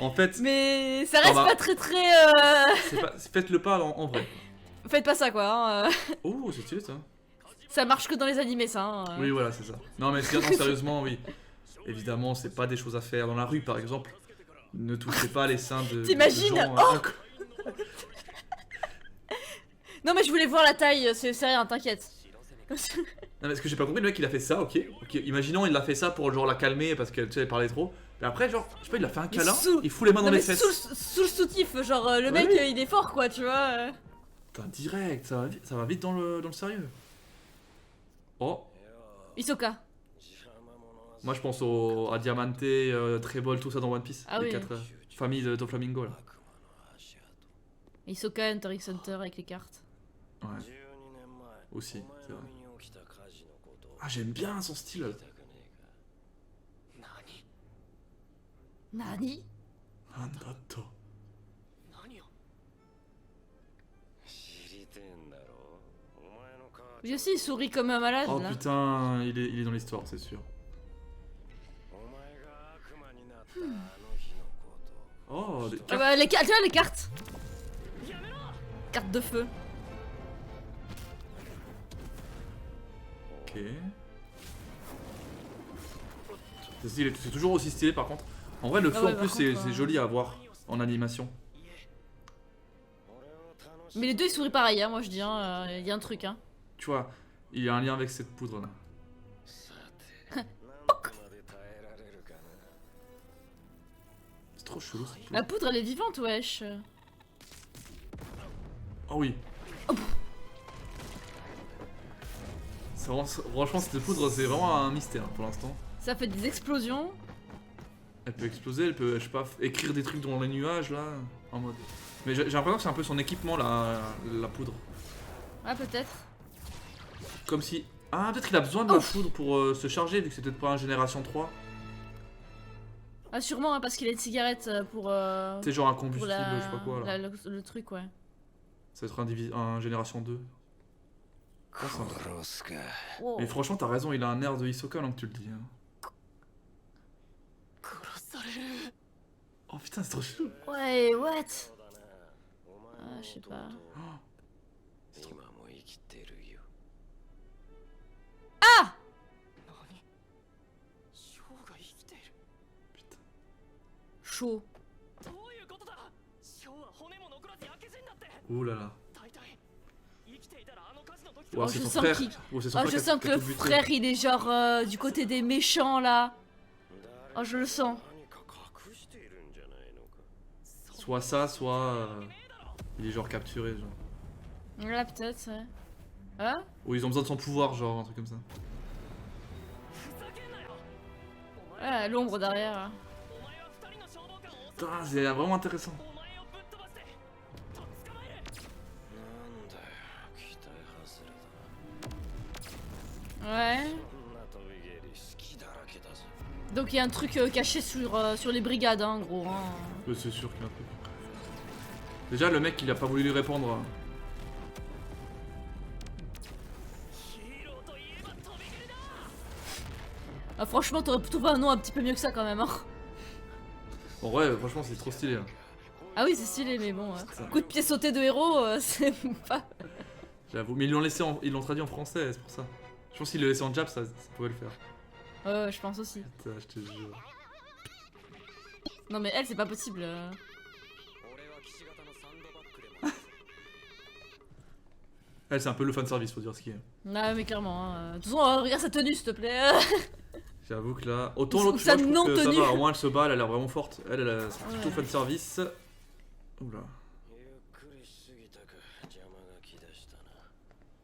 En fait, mais ça reste bah. pas très très. faites-le pas en vrai. Faites pas ça quoi. Hein. Oh, c'est stylé ça. Ça marche que dans les animés ça. Hein. Oui, voilà, c'est ça. Non, mais non, sérieusement, oui. Évidemment, c'est pas des choses à faire dans la rue, par exemple. Ne touchez pas les seins de. T'imagines? de gens, Oh Non mais je voulais voir la taille, c'est rien, t'inquiète. Non, mais ce que j'ai pas compris, le mec il a fait ça, ok. Imaginons il a fait ça pour genre la calmer parce qu'elle, tu sais, elle parlait trop. Mais après, genre, je sais pas, il a fait un Mais câlin, sous- il fout les mains dans Non mais les fesses. sous le soutif, genre le mec Oui. il est fort quoi, tu vois. Putain, direct, ça va vite dans le sérieux. Oh, Hisoka. moi je pense à Diamante, Trebol, tout ça dans One Pice. Ah les oui. 4 familles de Doflamingo là. Hisoka, Hunter x Hunter avec les cartes. Ouais, 12年前 aussi, c'est vrai. お前の身に起きた火事のことを Ah, j'aime bien son style. 聞きたくねえか何 Nani? Nandato. 何よ知りてえんだろお前の母 Lui aussi il sourit comme un malade Oh là. putain, il est dans l'histoire, c'est sûr. お前が悪魔になったあの日のこと Oh, des Ah cartes. bah les cartes, tu vois les cartes. やめろ Cartes de feu. Ok. C'est stylé, c'est toujours aussi stylé par contre. En vrai, le Ah feu ouais, en plus, par c'est contre, c'est joli à voir en animation. 俺を楽し Mais les deux ils sourient pareil, hein, moi je dis, hein, y a un truc hein. Tu vois, il y a un lien avec cette poudre là. さて何時まで耐えられるかな C'est trop chelou cette poudre. La poudre elle est vivante, wesh. Oh oui. Franchement, cette poudre, c'est vraiment un mystère pour l'instant. Ça fait des explosions. Elle peut exploser, elle peut, je sais pas, écrire des trucs dans les nuages là. En mode. Mais j'ai l'impression que c'est un peu son équipement la poudre. Ouais peut-être. Comme si. Ah, peut-être qu'il a besoin de la poudre pour se charger, vu que c'est peut-être pas un génération 3. Ah sûrement hein, parce qu'il a une cigarette pour C'est genre un pour combustible, la... je sais pas quoi là. le truc ouais. Ça va être un génération 2. Oh, ça va. 殺すか Wow. Mais franchement, t'as raison, il a un air de Hisoka, donc tu le dis. Hein. 殺される Oh putain, c'est trop chelou. Ouais, what? そうだなお前の Ah, je sais pas. 弟今も生きてるよ Ah! 何ショウが生きている Putain. Chaud. どういうことだショウは骨も残らず焼け死んだって Oh là là. 大体生きていたらあの火事の時 Ouah, Oh, c'est je son sens frère. qu'il- Oh, c'est son Oh frère je qui a- sens qui que a le tout buté. frère il est genre du côté des méchants là. Oh je le sens. 何か隠しているんじゃないのか Soit ça, soit il est genre capturé, genre. Là peut-être ouais. Hein? Ou ils ont besoin de son pouvoir, genre un truc comme ça. ふざけんなよお前 Ouais, l'ombre derrière. お前は二人の消防官を襲う Putain, c'est vraiment intéressant. お前をぶっ飛ばしてとっ捕まえるなんだよ期待外れ Ouais. だこんな飛び蹴り好きだらけだぞ Donc il y a un truc caché sur les brigades hein, en gros. Hein. C'est sûr qu'il y a un truc. Déjà, le mec, il a pas voulu lui répondre. ヒーローといえば飛び蹴りだ。 Ah, franchement, t'aurais trouvé un nom un petit peu mieux que ça quand même. Hein. En vrai, franchement, c'est trop stylé. Hein. Ah oui, c'est stylé, mais bon. Coup de pied sauté de héros, c'est pas. J'avoue. Mais ils l'ont traduit en français, c'est pour ça. Je pense qu'ils le laissaient en jap, ça pouvait le faire. Ouais, je pense aussi. Putain, je te jure. Non, mais elle, c'est pas possible. 俺は騎士型のサンドバッグでも Elle, c'est un peu le fan service, faut dire ce qui est. Ah, mais clairement. Hein. De toute façon, regarde sa tenue, s'il te plaît. J'avoue que là. Autant Ou l'autre, tu sa vois, je trouve que ça non-tenue. va. Au moins, elle se bat, elle a l'air vraiment forte. C'est plutôt Ouais. fan service. Oula. ゆっくりしすぎたか邪魔がきだしたな。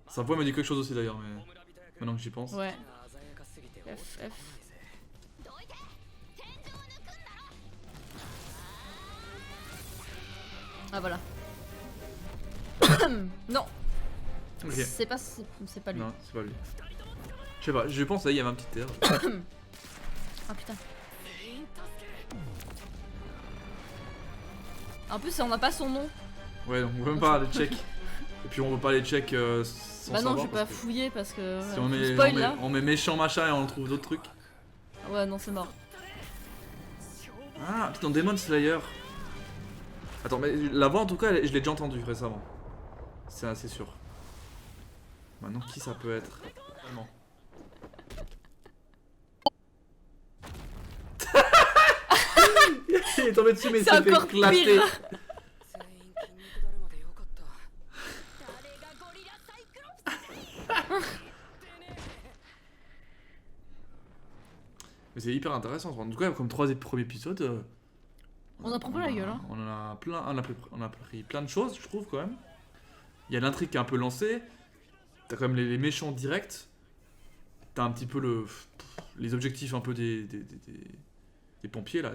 Sa voix me dit quelque chose aussi d'ailleurs, mais 村人役 maintenant que j'y pense. Ouais. 鮮やかすぎて F, 落ちてこない F. ぜ。 Ah, voilà. Non, Ok. c'est pas lui. Non, c'est pas lui. Je sais pas, je pense là, il y avait un petit air. Ah putain. En plus, on n'a pas son nom. Ouais, donc on veut même pas les check. Et puis on veut pas les check sans Bah non, savoir. je vais pas parce que fouiller parce que. Si on voilà, met, spoil on, met, là. on met méchant machin et on trouve d'autres trucs. Ouais, non, c'est mort. Ah, putain, Demon Slayer. Attends, mais la voix en tout cas, je l'ai déjà entendue récemment. C'est assez sûr. Maintenant, qui ça peut être vraiment? Il est tombé dessus, mais il C'est s'est fait encore éclater. pire. 全員筋肉だるまでよかった Mais c'est hyper intéressant. En tout cas, comme 3 premiers épisodes, On en prend plein la gueule, hein. On en a plein, on a appris plein de choses, je trouve quand même. Il y a l'intrigue qui est un peu lancée. T'as quand même les méchants directs. T'as un petit peu les objectifs un peu des pompiers là.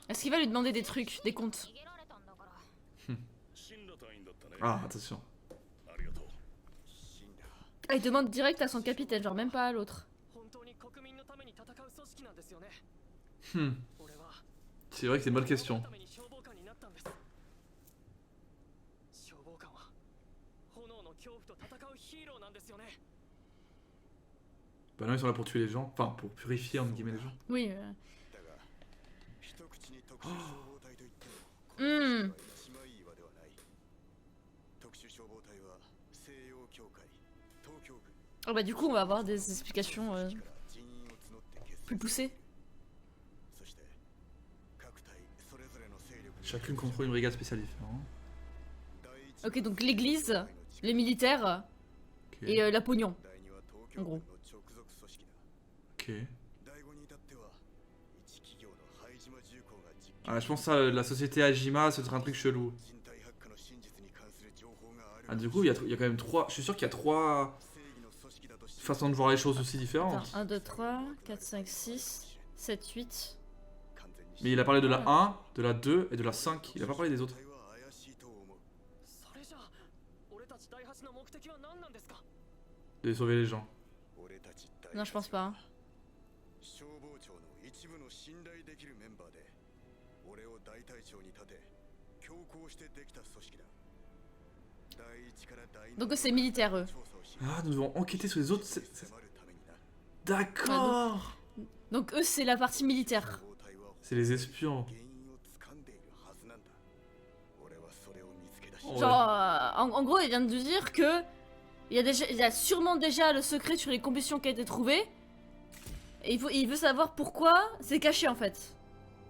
Est-ce qu'il va lui demander des trucs, des comptes? Ah, attention. Ah, il demande direct à son capitaine, genre même pas à l'autre. 本当に国民のために戦う組織なんですよね Hmm. 俺は C'est vrai que c'est une bonne question. ために消防官になったんです消防官は炎の恐怖と戦うヒーローなんですよね Bah non, ils sont là pour tuer les gens. Enfin, pour purifier entre guillemets les gens. Oui. だが一口に特殊消防隊といっても Hmm. 一枚岩ではない特殊消防隊は西洋協会東京軍 Oh bah du coup, on va avoir des explications から人員を募って結 plus 成 poussées. そして各隊それぞれの勢力に Chacune contrôle une brigade spéciale différente. 第一 Ok, donc l'église, les militaires Ok. et la pognon. 第二は東京軍の直属組織だ Ok. 第五に至っては一企業の拝島重工が実 Ah, je pense que ça, la société Ajima, ce serait un truc chelou. 人体発火の真実に関する情報がある Ah, du coup, il y a quand même 3. Je suis sûr qu'il y a 3 正義の組織だとして façons de voir les choses aussi Attends, différentes. 1, 2, 3, 4, 5, 6, 7, 8. 完全に Mais il a parlé de la 1, de la 2 et de la 5. Il a pas parlé des autres. 体は怪しいと思うそれじゃあ俺たち第八の目的は何なんですか De sauver les gens. 俺たち第 Non, je pense pas. Hein. 消防庁の一部の信頼できるメンバーで俺を大隊長に立て強行してできた組織だ第一から第 Donc c'est militaire, eux. 調査をし Ah, nous devons enquêter sur les autres. 迫るためにな D'accord. Donc eux, c'est la partie militaire. 消防隊は C'est les espions. 原因を掴んでいるはずなんだ俺はそれを見つけ出し Oh. Genre, en gros, il vient de dire que il y a sûrement déjà le secret sur les combustions qui a été trouvé. Et il veut savoir pourquoi c'est caché en fait.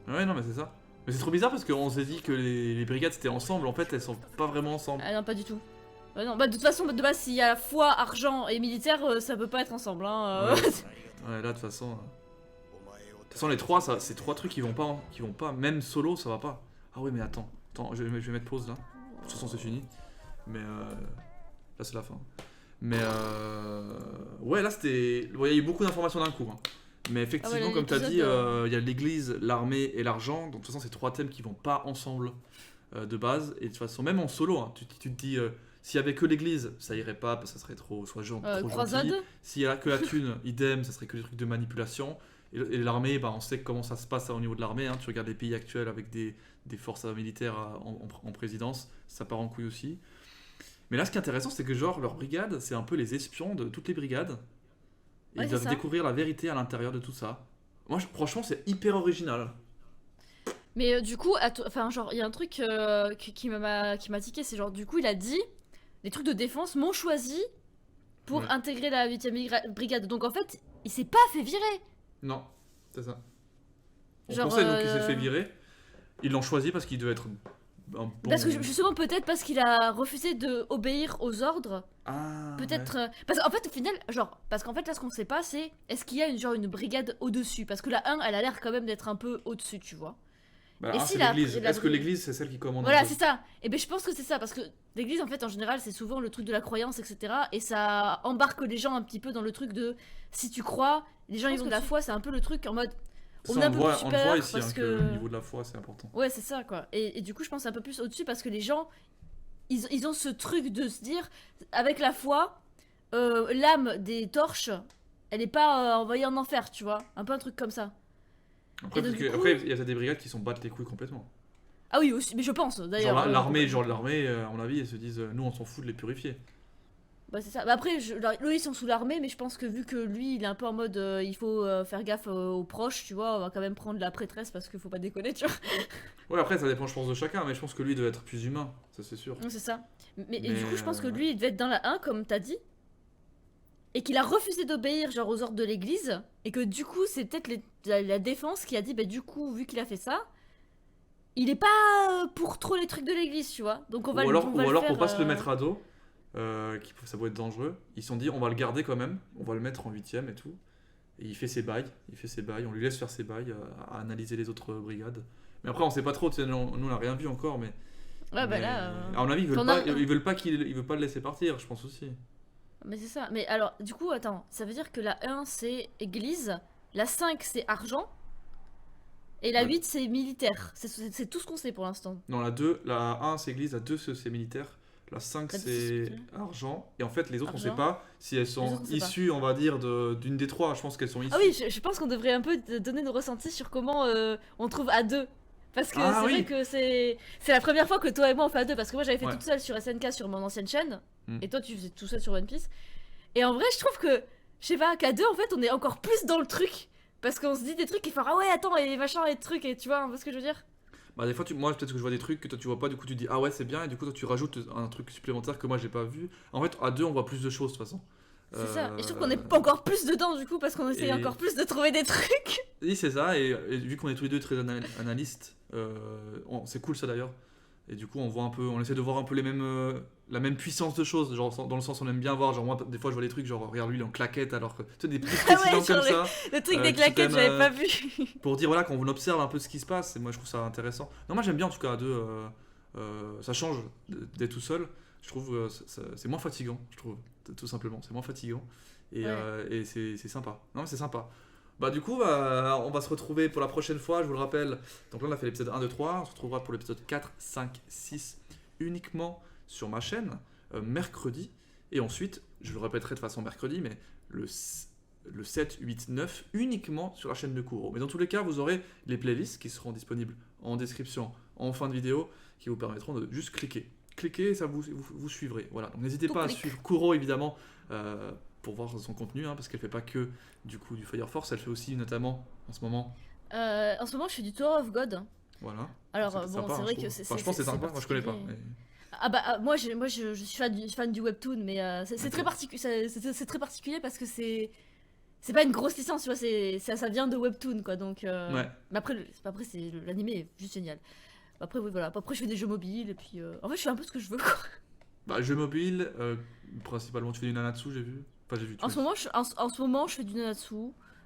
Ouais, non, mais c'est ça. Mais c'est trop bizarre parce qu'on s'est dit que les brigades c'était ensemble. En fait, elles sont pas vraiment ensemble. Ah non, pas du tout. Non, bah de toute façon, de base, s'il y a foi, argent et militaire, ça peut pas être ensemble. Hein. Ouais, ouais, là, de toute façon. De toute façon, les trois, c'est 3 trucs qui vont pas. Même solo, ça va pas. Ah oui, mais attends, je vais mettre pause là. De toute façon, c'est fini. Mais là, c'est la fin. Mais ouais, là, c'était. Ouais, il y a eu beaucoup d'informations d'un coup. Hein. Mais effectivement, Ah ouais, comme tu as dit, l'épisode, il y a l'église, l'armée et l'argent. Donc, de toute façon, c'est 3 thèmes qui vont pas ensemble de base. Et de toute façon, même en solo, hein, tu te dis, s'il y avait que l'église, ça irait pas parce que ça serait trop, trop Croisade. gentil. S'il y a que la thune, idem, ça serait que des trucs de manipulation. Et l'armée, bah, on sait comment ça se passe au niveau de l'armée. Hein. Tu regardes les pays actuels avec des forces militaires en présidence, ça part en couille aussi. Mais là, ce qui est intéressant, c'est que genre leur brigade, c'est un peu les espions de toutes les brigades. Et Ouais, ils c'est doivent ça. découvrir la vérité à l'intérieur de tout ça. Moi, franchement, c'est hyper original. Mais du coup, enfin, genre, il y a un truc qui m'a tiqué, c'est genre, du coup, il a dit, les trucs de défense m'ont choisi pour Ouais. intégrer la 8ème brigade. Donc en fait, il s'est pas fait virer. Non, c'est ça. On Genre, pensait donc qu'il s'est fait virer. Ils l'ont choisi parce qu'il devait être un bon... Parce que justement, peut-être parce qu'il a refusé de obéir aux ordres. Ah, Peut-être. ouais. Parce qu'en fait, au final, genre. Parce qu'en fait, là, ce qu'on sait pas, c'est. Est-ce qu'il y a une brigade au-dessus? Parce que la 1, elle a l'air quand même d'être un peu au-dessus, tu vois. Bah, Et ah, si c'est la- l'église. la Est-ce que brigade- l'église, c'est celle qui commande un Voilà, peu c'est ça. Et ben je pense que c'est ça. Parce que l'église, en fait, en général, c'est souvent le truc de la croyance, etc. Et ça embarque les gens un petit peu dans le truc de. Si tu crois, les gens, Je ils pense ont de que la foi, c'est un peu le truc en mode. Ça, On est un peu plus on le super voit ici, parce hein, que- le niveau de la foi, c'est important. Ouais, c'est ça, quoi. Et du coup, je pense un peu plus au-dessus parce que les gens, ils ont ce truc de se dire, avec la foi, l'âme des torches, elle est pas envoyée en enfer, tu vois. Un peu un truc comme ça. Après, Et donc, parce du que- coup- après, il y a des brigades qui sont battent les couilles complètement. Ah oui, aussi, mais je pense, d'ailleurs. L'armée, complètement. à mon avis, ils se disent, nous, on s'en fout de les purifier. Bah, c'est ça. Bah, après, eux, ils sont sous l'armée, mais je pense que vu que lui, il est un peu en mode, il faut faire gaffe aux proches, tu vois, on va quand même prendre la prêtresse parce qu'il faut pas déconner, tu vois. Ouais, après, ça dépend, je pense, de chacun, mais je pense que lui, il doit être plus humain, ça c'est sûr. Non, c'est ça. Et du Mais, coup, je pense que ouais. lui, il devait être dans la 1, comme t'as dit. Et qu'il a refusé d'obéir, genre, aux ordres de l'église. Et que du coup, c'est peut-être la défense qui a dit, bah, du coup, vu qu'il a fait ça, il est pas pour trop les trucs de l'église, tu vois. Donc, on va Ou le alors, on va le pour faire, pas se le mettre à dos, ça peut être dangereux, ils se sont dit, on va le garder quand même, on va le mettre en 8ème et tout. Et il fait ses bails, on lui laisse faire ses bails, à analyser les autres brigades. Mais après, on sait pas trop, tu sais, nous, on n'a rien vu encore, mais. Ouais, bah mais- là. À mon avis, t'en as- ils veulent pas il veut pas le laisser partir, je pense aussi. Mais c'est ça. Mais alors, du coup, attends, ça veut dire que la 1 c'est église, la 5 c'est argent, et la Ouais. 8 c'est militaire. C'est tout ce qu'on sait pour l'instant. Non, la 1 c'est église, la 2 c'est militaire, la 5 La 2, c'est c'est argent, et en fait les autres on sait Argent. pas si elles Les sont autres, on sait pas. issues, on va dire, d'une des trois, je pense qu'elles sont issues. Ah oui, je pense qu'on devrait un peu donner nos ressentis sur comment on trouve à deux. Parce que Ah c'est oui. vrai que c'est la première fois que toi et moi on fait à deux. Parce que moi j'avais fait Ouais. toute seule sur SNK sur mon ancienne chaîne. Mm. Et toi tu faisais tout seul sur One Piece. Et en vrai, je trouve que, je sais pas, qu'à deux en fait on est encore plus dans le truc. Parce qu'on se dit des trucs et faire ah ouais, attends, et machin, et trucs, et tu vois un peu ce que je veux dire. Bah des fois, moi peut-être que je vois des trucs que toi tu vois pas, du coup tu dis ah ouais c'est bien, et du coup toi tu rajoutes un truc supplémentaire que moi j'ai pas vu. En fait, à deux on voit plus de choses de toute façon. C'est ça. Et je trouve Euh, qu'on est encore plus dedans du coup parce qu'on essaye et- encore plus de trouver des trucs. Oui, c'est ça, et vu qu'on est tous les deux très analystes, c'est cool ça d'ailleurs. Et du coup, on essaie de voir un peu la même puissance de choses, genre dans le sens où on aime bien voir, genre moi des fois je vois des trucs genre regarde lui il est en claquette alors que tu sais des petits Ah ouais, précisions sur comme les- ça Le truc qui des sont claquettes, quand même, j'avais pas vu. pour dire voilà qu'on observe un peu ce qui se passe, et moi je trouve ça intéressant. Non, moi j'aime bien en tout cas à deux, ça change d'être tout seul, je trouve c'est moins fatigant, je trouve, tout simplement, c'est moins fatigant, et, Ouais. et c'est sympa. Non mais c'est sympa. Bah du coup, on va se retrouver pour la prochaine fois, je vous le rappelle. Donc là, on a fait l'épisode 1, 2, 3. On se retrouvera pour l'épisode 4, 5, 6 uniquement sur ma chaîne, mercredi. Et ensuite, je le répéterai de façon mercredi, mais le 7, 8, 9 uniquement sur la chaîne de Kuro. Mais dans tous les cas, vous aurez les playlists qui seront disponibles en description, en fin de vidéo, qui vous permettront de juste cliquer. Cliquez et ça vous suivrez. Voilà. Donc n'hésitez Tout pas à clic. suivre Kuro évidemment. Pour voir son contenu, hein, parce qu'elle fait pas que du Fire Force, elle fait aussi notamment en ce moment, En ce moment, je fais du Tower of God. voilà. Alors, C'est bon, sympa, c'est hein, vrai je que trouve. c'est. Enfin, je pense que c'est sympa, moi je connais pas. particulier. mais- Ah bah, moi, je suis fan du webtoon, mais c'est très particulier. C'est très particulier parce que c'est pas une grosse licence, tu vois. Ça vient de webtoon, quoi. Donc. Ouais. Mais après, l'animé est juste génial. Après, oui, voilà. Après, je fais des jeux mobiles et puis. En fait, je fais un peu ce que je veux, quoi. Bah, jeux mobiles, principalement tu fais du Nanatsu, j'ai vu. Enfin, j'ai vu. tu En fais- ce moment, je fais du Nanatsu,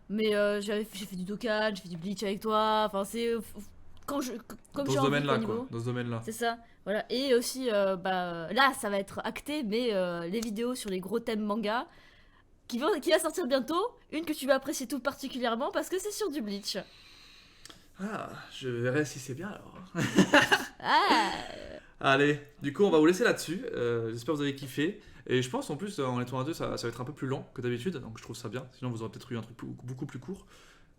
mais j'ai fait du Dokkan, j'ai fait du Bleach avec toi. Enfin, c'est comme dans j'ai ce envie, domaine-là, quoi, quoi. niveau. Dans ce domaine-là. C'est ça, voilà. Et aussi, là, ça va être acté, mais les vidéos sur les gros thèmes manga qui va sortir bientôt. Une que tu vas apprécier tout particulièrement parce que c'est sur du Bleach. Ah, je verrai si c'est bien alors. Ah Allez, du coup, on va vous laisser là-dessus. J'espère que vous avez kiffé. Et je pense en plus, en étant à deux, ça va être un peu plus lent que d'habitude. Donc je trouve ça bien. Sinon, vous aurez peut-être eu un truc beaucoup plus court.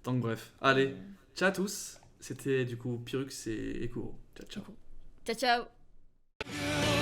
Donc bref, allez, ciao à tous. C'était du coup Pyrrhux et Kuro. Ciao ciao. Ciao ciao.